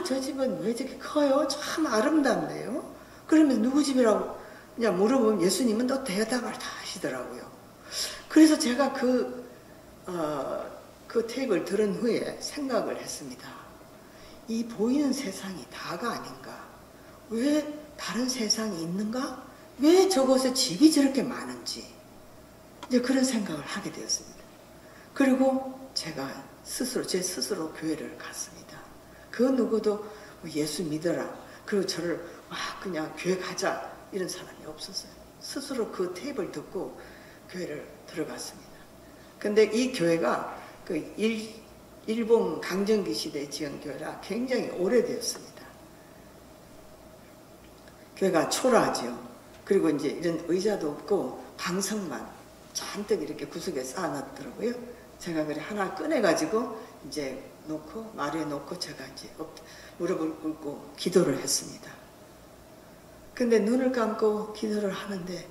Speaker 1: 저 집은 왜 저렇게 커요? 참 아름답네요. 그러면 누구 집이라고 그냥 물어보면 예수님은 또 대답을 다 하시더라고요. 그래서 제가 그 테이프를 들은 후에 생각을 했습니다. 이 보이는 세상이 다가 아닌가? 왜 다른 세상이 있는가? 왜 저곳에 집이 저렇게 많은지 이제 그런 생각을 하게 되었습니다. 그리고 제가 제 스스로 교회를 갔습니다. 그 누구도 예수 믿어라, 그리고 저를 그냥 교회 가자 이런 사람이 없었어요. 스스로 그 테이프를 듣고 교회를 들어갔습니다. 근데 이 교회가 그 일본 강점기 시대에 지은 교회라 굉장히 오래되었습니다. 교회가 초라하죠. 그리고 이제 이런 의자도 없고 방석만 잔뜩 이렇게 구석에 쌓아놨더라고요. 제가 그래 하나 꺼내가지고 이제 마루에 놓고 제가 이제 무릎을 꿇고 기도를 했습니다. 근데 눈을 감고 기도를 하는데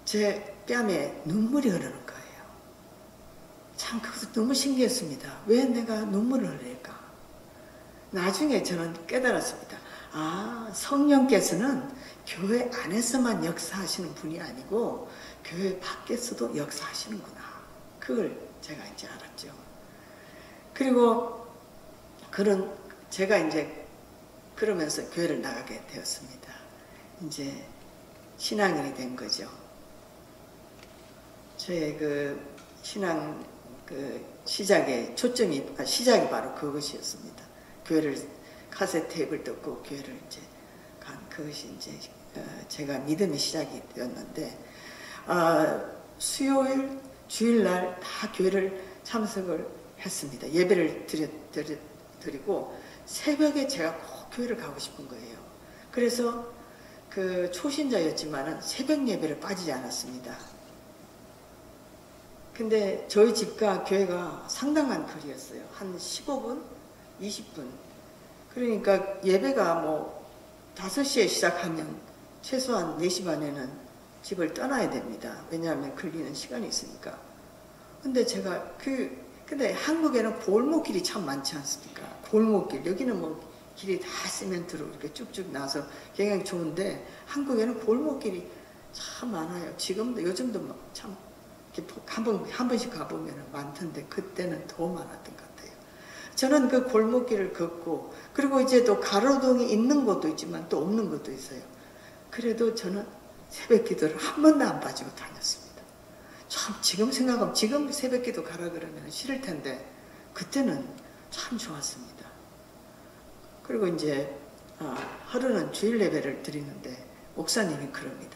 Speaker 1: 제 뺨에 눈물이 흐르는 거예요. 참 그것도 너무 신기했습니다. 왜 내가 눈물을 흘릴까? 나중에 저는 깨달았습니다. 성령께서는 교회 안에서만 역사하시는 분이 아니고 교회 밖에서도 역사하시는구나. 그걸 제가 이제 알았죠. 그리고 제가 이제 그러면서 교회를 나가게 되었습니다. 이제 신앙인이 된 거죠. 저의 그 신앙 시작이 바로 그것이었습니다. 교회를 카세트 테이프를 듣고 교회를 이제 간 그것이 이제 제가 믿음의 시작이 되었는데, 수요일, 주일날 다 교회를 참석을 했습니다. 예배를 드리고 새벽에 제가 꼭 교회를 가고 싶은 거예요. 그래서 그 초신자였지만은 새벽 예배를 빠지지 않았습니다. 근데 저희 집과 교회가 상당한 거리였어요. 한 15분, 20분. 그러니까 예배가 5시에 시작하면 최소한 4시 반에는 집을 떠나야 됩니다. 왜냐하면 걸리는 시간이 있으니까. 근데 근데 한국에는 골목길이 참 많지 않습니까? 골목길. 여기는 길이 다 시멘트로 이렇게 쭉쭉 나서 굉장히 좋은데 한국에는 골목길이 참 많아요. 요즘도 참 한 번씩 가보면 많던데 그때는 더 많았던 것 같아요. 저는 그 골목길을 걷고, 그리고 이제 또 가로등이 있는 곳도 있지만 또 없는 곳도 있어요. 그래도 저는 새벽 기도를 한 번도 안 빠지고 다녔습니다. 참 지금 생각하면 지금 새벽 기도 가라 그러면 싫을 텐데 그때는 참 좋았습니다. 그리고 이제 하루는 주일 예배를 드리는데 목사님이 그럽니다.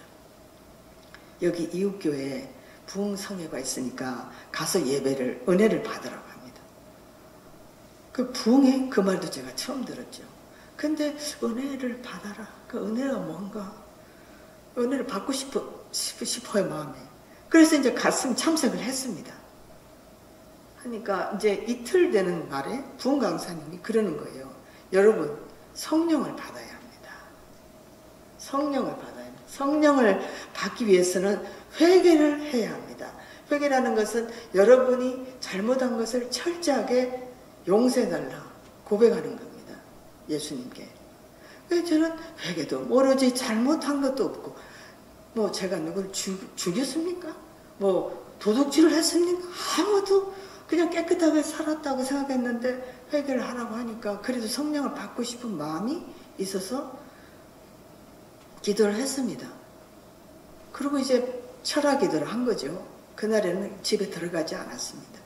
Speaker 1: 여기 이웃교회에 부흥성회가 있으니까 가서 은혜를 받으라고 합니다. 그 부흥회? 그 말도 제가 처음 들었죠. 근데 은혜를 받아라. 그 은혜가 뭔가? 은혜를 받고 싶어요, 마음에. 그래서 이제 참석을 했습니다. 하니까 이제 이틀 되는 말에 부흥 강사님이 그러는 거예요. 여러분, 성령을 받아야 합니다. 성령을 받아야 합니다. 성령을 받기 위해서는 회개를 해야 합니다. 회개라는 것은 여러분이 잘못한 것을 철저하게 용서해달라 고백하는 겁니다. 예수님께. 왜 저는 회개도 모르지 잘못한 것도 없고 뭐 제가 누굴 죽였습니까? 뭐 도둑질을 했습니까? 아무도 그냥 깨끗하게 살았다고 생각했는데 회개를 하라고 하니까 그래도 성령을 받고 싶은 마음이 있어서 기도를 했습니다. 그리고 이제 철학 기도를 한 거죠. 그날에는 집에 들어가지 않았습니다.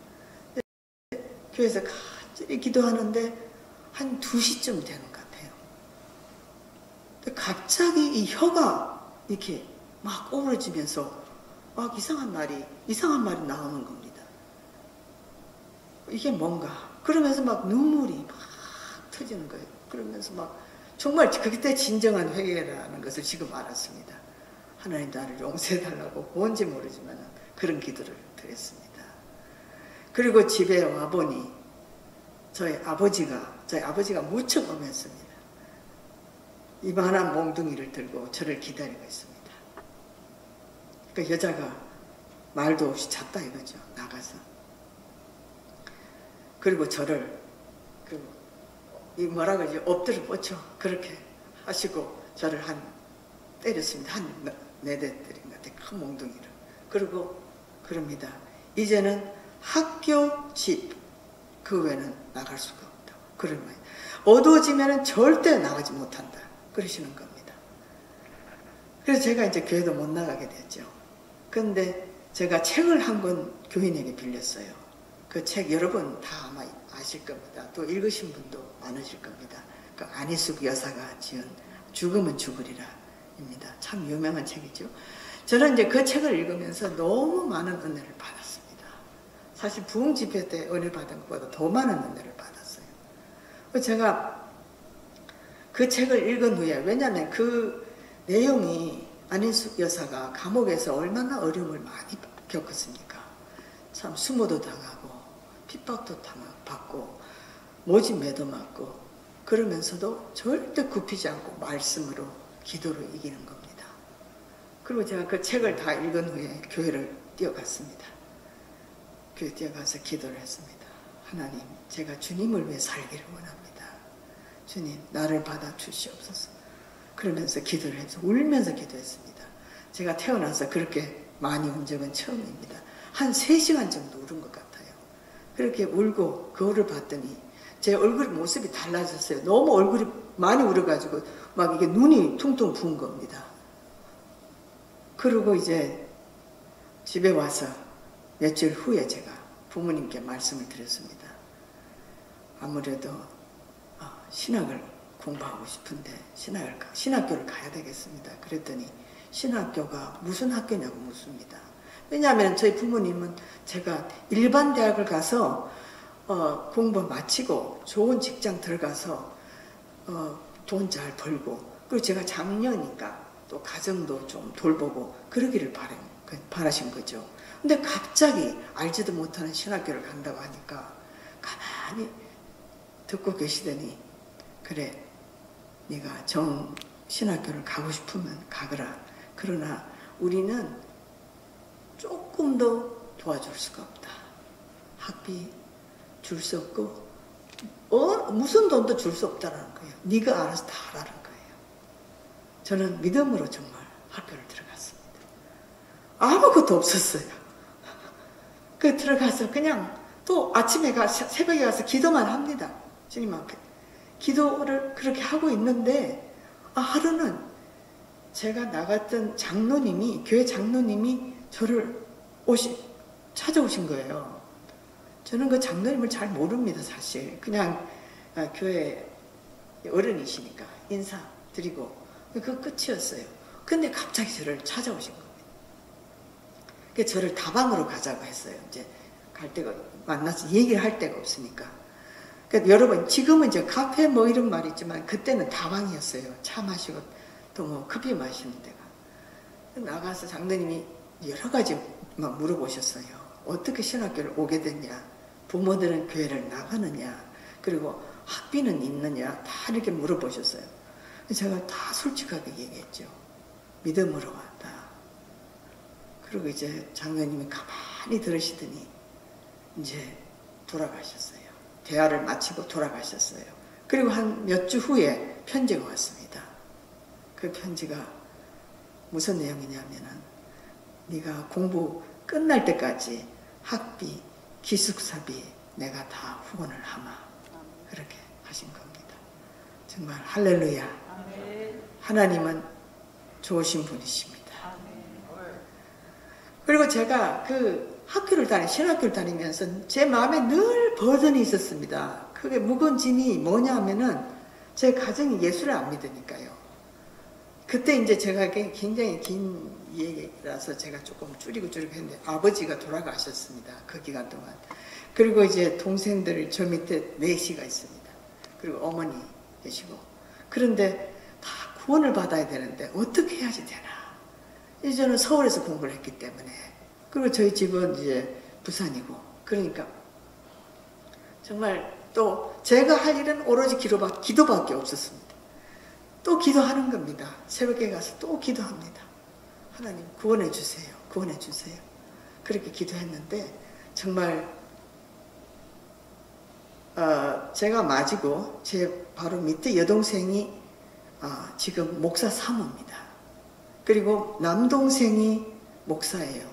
Speaker 1: 교회에서 간절히 기도하는데 한 2시쯤 되는 것 같아요. 근데 갑자기 이 혀가 이렇게 막 오므러지면서 막 이상한 말이 나오는 겁니다. 이게 뭔가 그러면서 막 눈물이 막 터지는 거예요. 그러면서 막 정말 그때 진정한 회개라는 것을 지금 알았습니다. 하나님 나를 용서해달라고 뭔지 모르지만 그런 기도를 드렸습니다. 그리고 집에 와보니 저희 아버지가 무척 엄했습니다. 이만한 몽둥이를 들고 저를 기다리고 있습니다. 그 여자가 말도 없이 잤다 이거죠. 나가서. 그리고 저를 뭐라 그러지? 엎드려 뻗쳐 그렇게 하시고 저를 때렸습니다. 한 4대 때린 것 같아요. 큰 몽둥이를. 그리고 그럽니다. 이제는 학교, 집 그 외에는 나갈 수가 없다. 그런 말이에요. 어두워지면 절대 나가지 못한다. 그러시는 겁니다. 그래서 제가 이제 교회도 못 나가게 됐죠. 그런데 제가 책을 한 권 교인에게 빌렸어요. 그 책 여러분 다 아마 아실 겁니다. 또 읽으신 분도 많으실 겁니다. 그 안희숙 여사가 지은 죽으면 죽으리라 입니다. 참 유명한 책이죠. 저는 이제 그 책을 읽으면서 너무 많은 은혜를 받았습니다. 사실 부흥 집회 때 은혜 받은 것보다 더 많은 은혜를 받았어요. 제가 그 책을 읽은 후에 왜냐하면 그 내용이 안희숙 여사가 감옥에서 얼마나 어려움을 많이 겪었습니까? 참 수모도 당하고 핍박도 받고 모진매도 맞고 그러면서도 절대 굽히지 않고 말씀으로 기도로 이기는 겁니다. 그리고 제가 그 책을 다 읽은 후에 교회를 뛰어갔습니다. 교회 뛰어가서 기도를 했습니다. 하나님, 제가 주님을 위해 살기를 원합니다. 주님, 나를 받아 주시옵소서. 그러면서 기도를 해서 울면서 기도했습니다. 제가 태어나서 그렇게 많이 운 적은 처음입니다. 한 3시간 정도 울은 것 같아요. 그렇게 울고 거울을 봤더니 제 얼굴 모습이 달라졌어요. 너무 얼굴이 많이 울어가지고 막 이게 눈이 퉁퉁 부은 겁니다. 그리고 이제 집에 와서 며칠 후에 제가 부모님께 말씀을 드렸습니다. 아무래도 신학을 공부하고 싶은데 신학교를 가야 되겠습니다. 그랬더니 신학교가 무슨 학교냐고 묻습니다. 왜냐하면 저희 부모님은 제가 일반 대학을 가서 공부 마치고 좋은 직장 들어가서 돈 잘 벌고 그리고 제가 장녀니까 또 가정도 좀 돌보고 그러기를 바라신 거죠. 근데 갑자기 알지도 못하는 신학교를 간다고 하니까 가만히 듣고 계시더니 그래 네가 신학교를 가고 싶으면 가거라. 그러나 우리는 조금 더 도와줄 수가 없다. 학비 줄 수 없고 무슨 돈도 줄 수 없다는 거예요. 네가 알아서 다 하라는 거예요. 저는 믿음으로 정말 학교를 들어갔습니다. 아무것도 없었어요. 그 들어가서 그냥 또 아침에 새벽에 가서 기도만 합니다. 주님 앞에 기도를 그렇게 하고 있는데 하루는 제가 나갔던 교회 장로님이 저를 찾아오신 거예요. 저는 그 장로님을 잘 모릅니다, 사실. 그냥 교회 어른이시니까 인사드리고 그 끝이었어요. 근데 갑자기 저를 찾아오신 겁니다. 그래서 저를 다방으로 가자고 했어요. 이제 갈 데가 만나서 얘기를 할 데가 없으니까. 그러니까 여러분 지금은 이제 카페 뭐 이런 말 있지만 그때는 다방이었어요. 차 마시고 또 뭐 커피 마시는 데가. 나가서 장로님이 여러 가지 막 물어보셨어요. 어떻게 신학교를 오게 됐냐? 부모들은 교회를 나가느냐? 그리고 학비는 있느냐? 다 이렇게 물어보셨어요. 제가 다 솔직하게 얘기했죠. 믿음으로 왔다. 그리고 이제 장로님이 가만히 많이 들으시더니 이제 돌아가셨어요. 대화를 마치고 돌아가셨어요. 그리고 한 몇 주 후에 편지가 왔습니다. 그 편지가 무슨 내용이냐면은 네가 공부 끝날 때까지 학비, 기숙사비 내가 다 후원을 하마. 그렇게 하신 겁니다. 정말 할렐루야. 하나님은 좋으신 분이십니다. 그리고 제가 그 신학교를 다니면서 제 마음에 늘 버전이 있었습니다. 그게 무거운 짐이 뭐냐 하면은 제 가정이 예수를 안 믿으니까요. 그때 이제 제가 굉장히 긴 얘기라서 제가 조금 줄이고 했는데 아버지가 돌아가셨습니다. 그 기간 동안. 그리고 이제 동생들 저 밑에 넷이가 있습니다. 그리고 어머니 계시고. 그런데 다 구원을 받아야 되는데 어떻게 해야지 되나. 이제 저는 서울에서 공부를 했기 때문에. 그리고 저희 집은 이제 부산이고. 그러니까 정말 또 제가 할 일은 오로지 기도밖에 없었습니다. 또 기도하는 겁니다. 새벽에 가서 또 기도합니다. 하나님 구원해 주세요. 구원해 주세요. 그렇게 기도했는데 정말 제가 맞이고 제 바로 밑에 여동생이 지금 목사 사모입니다. 그리고 남동생이 목사예요.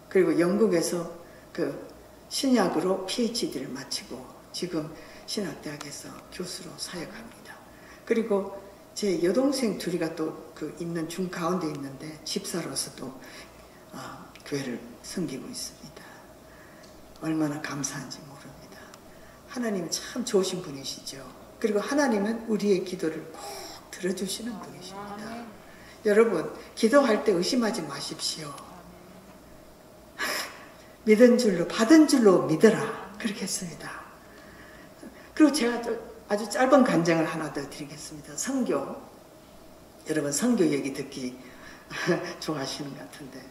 Speaker 1: 그리고 영국에서 그 신약으로 PhD를 마치고 지금 신학대학에서 교수로 사역합니다. 그리고 제 여동생 둘이가 또 그 있는 중 가운데 있는데 집사로서도 교회를 섬기고 있습니다. 얼마나 감사한지 모릅니다. 하나님은 참 좋으신 분이시죠. 그리고 하나님은 우리의 기도를 꼭 들어주시는 분이십니다. 여러분 기도할 때 의심하지 마십시오. 믿은 줄로 받은 줄로 믿어라. 그렇게 했습니다. 그리고 제가 아주 짧은 간증을 하나 더 드리겠습니다. 선교. 여러분 선교 얘기 듣기 좋아하시는 것 같은데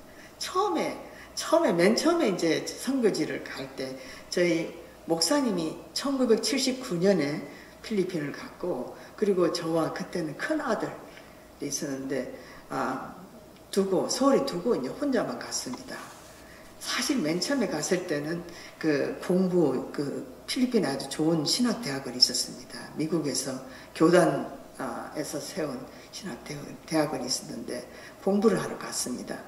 Speaker 1: 맨 처음에 이제 선교지를 갈 때 저희 목사님이 1979년에 필리핀을 갔고 그리고 저와 그때는 큰 아들이 있었는데 서울에 두고 이제 혼자만 갔습니다. 사실 맨 처음에 갔을 때는 필리핀에 아주 좋은 신학대학을 있었습니다. 미국에서 교단에서 세운 신학대학원이 있었는데 공부를 하러 갔습니다.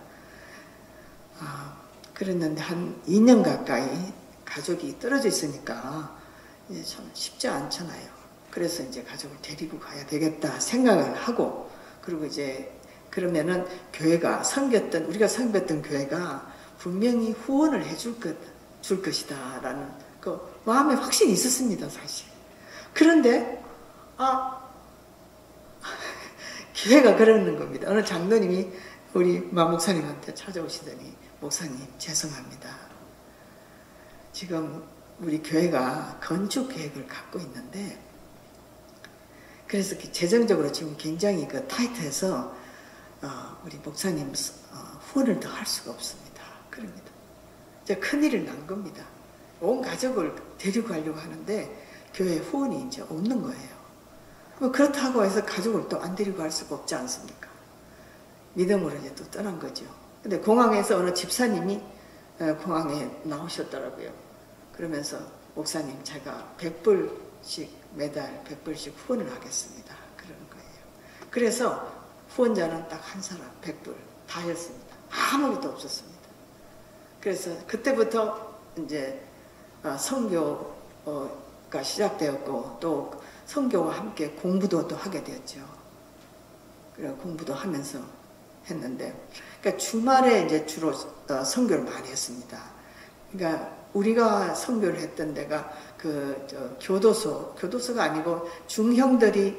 Speaker 1: 그랬는데 한 2년 가까이 가족이 떨어져 있으니까 이제 참 쉽지 않잖아요. 그래서 이제 가족을 데리고 가야 되겠다 생각을 하고 그리고 이제 그러면은 우리가 섬겼던 교회가 분명히 후원을 해줄 것이다라는 그 마음에 확신이 있었습니다, 사실. 그런데 교회가 그러는 겁니다. 어느 장로님이 우리 마 목사님한테 찾아오시더니 목사님 죄송합니다. 지금 우리 교회가 건축 계획을 갖고 있는데 그래서 재정적으로 지금 굉장히 타이트해서 우리 목사님 후원을 더 할 수가 없습니다. 그럽니다. 이제 큰일이 난 겁니다. 온 가족을 데리고 가려고 하는데 교회 후원이 이제 없는 거예요. 그렇다고 해서 가족을 또 안 데리고 갈 수가 없지 않습니까? 믿음으로 이제 또 떠난 거죠. 근데 공항에서 어느 집사님이 공항에 나오셨더라고요. 그러면서 목사님 제가 100불씩 매달 100불씩 후원을 하겠습니다. 그러는 거예요. 그래서 후원자는 딱 한 사람 100불 다였습니다. 아무것도 없었습니다. 그래서 그때부터 이제 선교가 시작되었고 또 선교와 함께 공부도 또 하게 되었죠. 그래서 공부도 하면서 했는데, 그러니까 주말에 이제 주로 선교를 많이 했습니다. 그러니까 우리가 선교를 했던 데가 교도소가 아니고 중형들이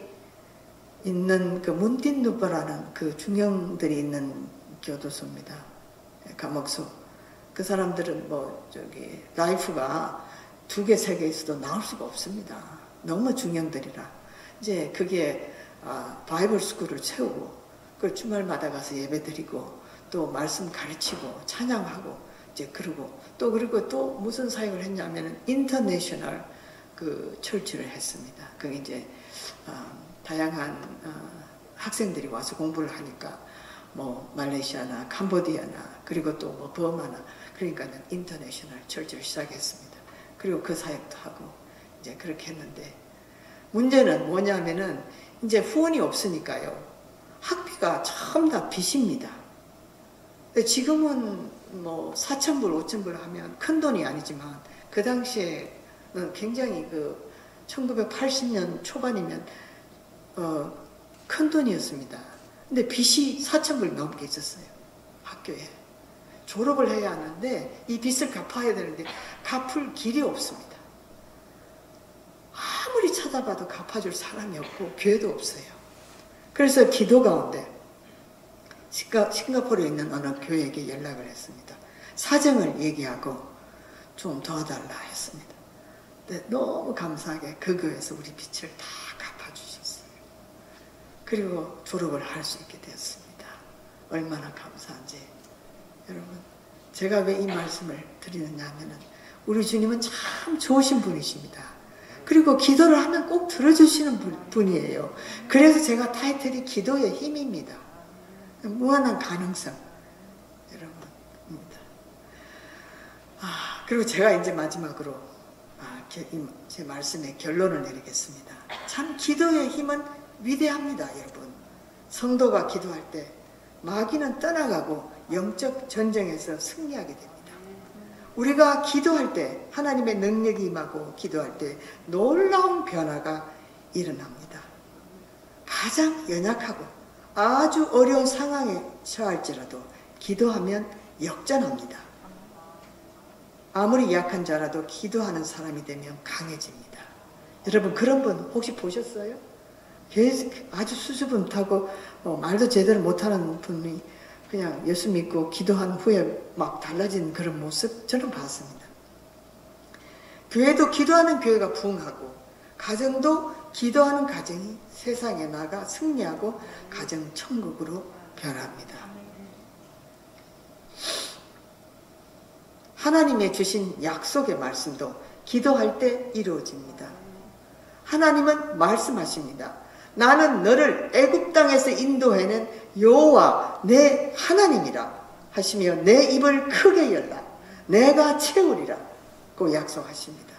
Speaker 1: 있는 문틴누버라는 중형들이 있는 교도소입니다. 감옥소. 그 사람들은 라이프가 2개, 3개 있어도 나올 수가 없습니다. 너무 중형들이라. 이제 그게 바이블 스쿨을 채우고, 그 주말마다 가서 예배 드리고, 또 말씀 가르치고, 찬양하고, 이제 그리고 또 무슨 사역을 했냐면은, 인터내셔널 철치를 했습니다. 그게 이제, 다양한 학생들이 와서 공부를 하니까, 뭐 말레이시아나 캄보디아나 그리고 또 뭐 버마나 그러니까는 인터내셔널 철치를 시작했습니다. 그리고 그 사역도 하고 이제 그렇게 했는데 문제는 뭐냐면은 이제 후원이 없으니까요. 학비가 전부 다 빚입니다. 지금은 뭐 4,000불, 5,000불 하면 큰 돈이 아니지만 그 당시에는 굉장히 그 1980년 초반이면 큰 돈이었습니다. 근데 빚이 4,000불 넘게 있었어요. 학교에. 졸업을 해야 하는데 이 빚을 갚아야 되는데 갚을 길이 없습니다. 아무리 찾아봐도 갚아줄 사람이 없고 교회도 없어요. 그래서 기도 가운데 싱가포르에 있는 어느 교회에게 연락을 했습니다. 사정을 얘기하고 좀 도와달라 했습니다. 근데 너무 감사하게 그 교회에서 우리 빚을 다 갚아주셨어요. 그리고 졸업을 할 수 있게 되었습니다. 얼마나 감사한지. 여러분, 제가 왜 이 말씀을 드리느냐 하면은 우리 주님은 참 좋으신 분이십니다. 그리고 기도를 하면 꼭 들어주시는 분이에요. 그래서 제가 타이틀이 기도의 힘입니다. 무한한 가능성, 여러분입니다. 그리고 제가 이제 마지막으로 제 말씀의 결론을 내리겠습니다. 참 기도의 힘은 위대합니다, 여러분. 성도가 기도할 때 마귀는 떠나가고 영적 전쟁에서 승리하게 됩니다. 우리가 기도할 때 하나님의 능력이 임하고 기도할 때 놀라운 변화가 일어납니다. 가장 연약하고 아주 어려운 상황에 처할지라도 기도하면 역전합니다. 아무리 약한 자라도 기도하는 사람이 되면 강해집니다. 여러분 그런 분 혹시 보셨어요? 아주 수줍음타고 말도 제대로 못하는 분이 그냥 예수 믿고 기도한 후에 막 달라진 그런 모습 저는 봤습니다. 교회도 기도하는 교회가 부흥하고 가정도 기도하는 가정이 세상에 나가 승리하고 가정 천국으로 변합니다. 하나님의 주신 약속의 말씀도 기도할 때 이루어집니다. 하나님은 말씀하십니다. 나는 너를 애굽 땅에서 인도해낸 여호와 내 하나님이라 하시며 내 입을 크게 열라 내가 채우리라 고 약속하십니다.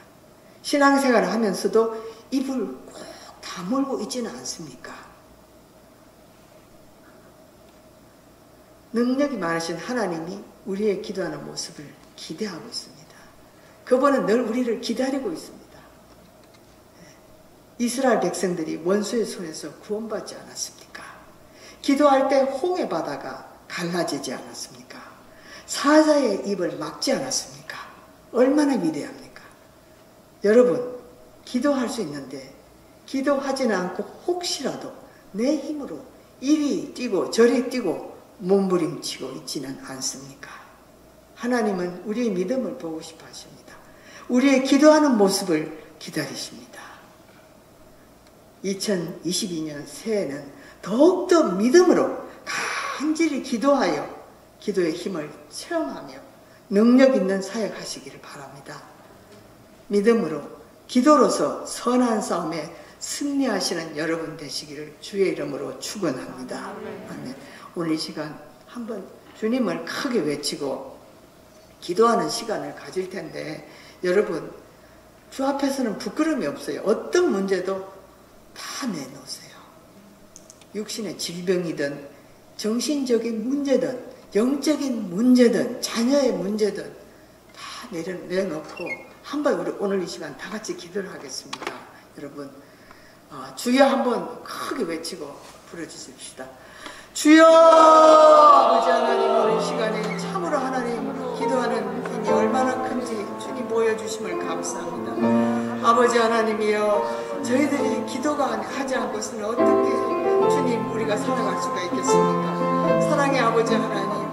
Speaker 1: 신앙생활을 하면서도 입을 꼭 다물고 있지는 않습니까? 능력이 많으신 하나님이 우리의 기도하는 모습을 기대하고 있습니다. 그분은 늘 우리를 기다리고 있습니다. 이스라엘 백성들이 원수의 손에서 구원받지 않았습니까? 기도할 때 홍해 바다가 갈라지지 않았습니까? 사자의 입을 막지 않았습니까? 얼마나 위대합니까? 여러분, 기도할 수 있는데 기도하지는 않고 혹시라도 내 힘으로 이리 뛰고 저리 뛰고 몸부림치고 있지는 않습니까? 하나님은 우리의 믿음을 보고 싶어 하십니다. 우리의 기도하는 모습을 기다리십니다. 2022년 새해는 더욱더 믿음으로 간절히 기도하여 기도의 힘을 체험하며 능력 있는 사역하시기를 바랍니다. 믿음으로 기도로서 선한 싸움에 승리하시는 여러분 되시기를 주의 이름으로 축원합니다. 아멘. 오늘 이 시간 한번 주님을 크게 외치고 기도하는 시간을 가질 텐데 여러분 주 앞에서는 부끄러움이 없어요. 어떤 문제도 다 내놓으세요. 육신의 질병이든 정신적인 문제든 영적인 문제든 자녀의 문제든 다 내놓고 한번 우리 오늘 이 시간 다 같이 기도를 하겠습니다. 여러분 주여 한번 크게 외치고 부르짖읍시다. 주여 아버지 하나님 오늘 시간에 참으로 하나님 기도하는 힘이 얼마나 큰지 주님 보여주심을 감사합니다. 아버지 하나님이여 저희들이 기도가 하지 않고서는 어떻게 주님 우리가 살아갈 수가 있겠습니까? 사랑의 아버지 하나님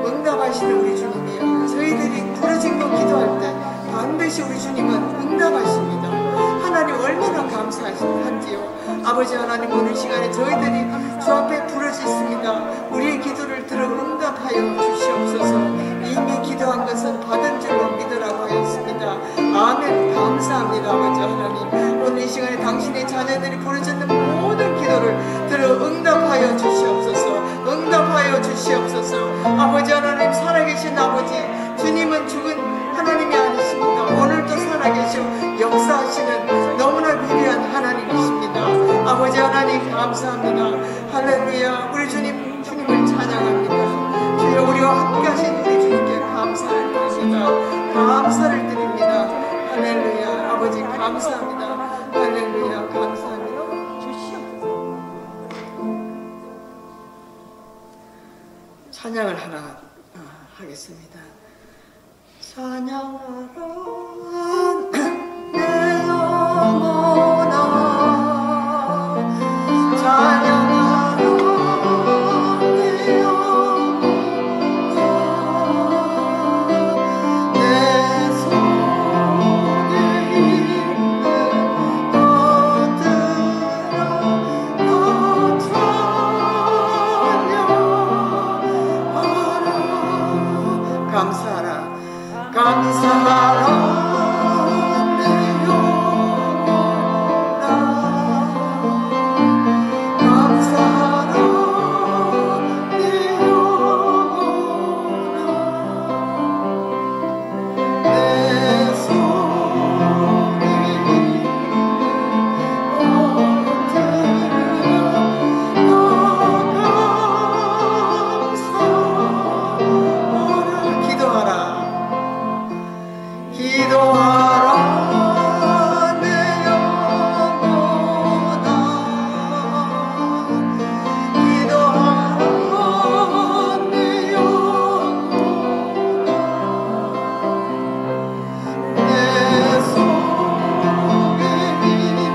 Speaker 1: 응답하시는 우리 주님이여 저희들이 부르짖고 기도할 때 반드시 우리 주님은 응답하십니다. 하나님 얼마나 감사한지요. 아버지 하나님 오늘 시간에 저희들이 주 앞에 부르짖습니다. 우리의 기도를 들어 응답하여 주시옵소서. 이미 기도한 것은 받은 줄로 믿으라고 하였습니다. 아멘. 감사합니다. 아버지 하나님 오늘 이 시간에 당신의 자녀들이 부르짖는 모든 기도를 들어 응답하여 주시옵소서. 응답하여 주시옵소서. 감사합니다. 할렐루야. 우리 주님을 찬양합니다. 주여, 우리와 함께 하신 우리 주님께 감사를 드립니다. 감사를 드립니다. 할렐루야. 아버지 감사합니다. 할렐루야. 감사합니다. 찬양을 하나 하겠습니다. 찬양하라 내 영혼아, 찬양하라 내 영혼아, 내 속에 있는 것들아 찬양하라. 감사하라 감사하라 내 영혼아, 감사하라 내 영혼아, 내 속에 있는 감사하라. 기도하라 기도하라 내 영혼아, 기도하라 내 영혼아, 내 속에 있는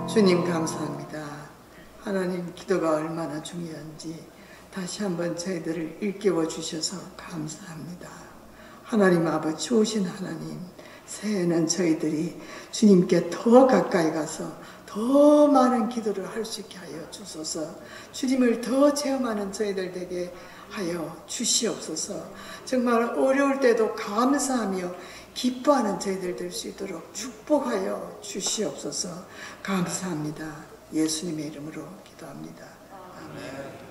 Speaker 1: 주님 감사합니다. 하나님, 기도가 얼마나 중요한지 다시 한번 저희들을 일깨워 주셔서 감사합니다. 하나님 아버지, 좋으신 하나님, 새해에는 저희들이 주님께 더 가까이 가서 더 많은 기도를 할 수 있게 하여 주소서. 주님을 더 체험하는 저희들 되게 하여 주시옵소서. 정말 어려울 때도 감사하며 기뻐하는 저희들 될 수 있도록 축복하여 주시옵소서. 감사합니다. 예수님의 이름으로 기도합니다. 아멘.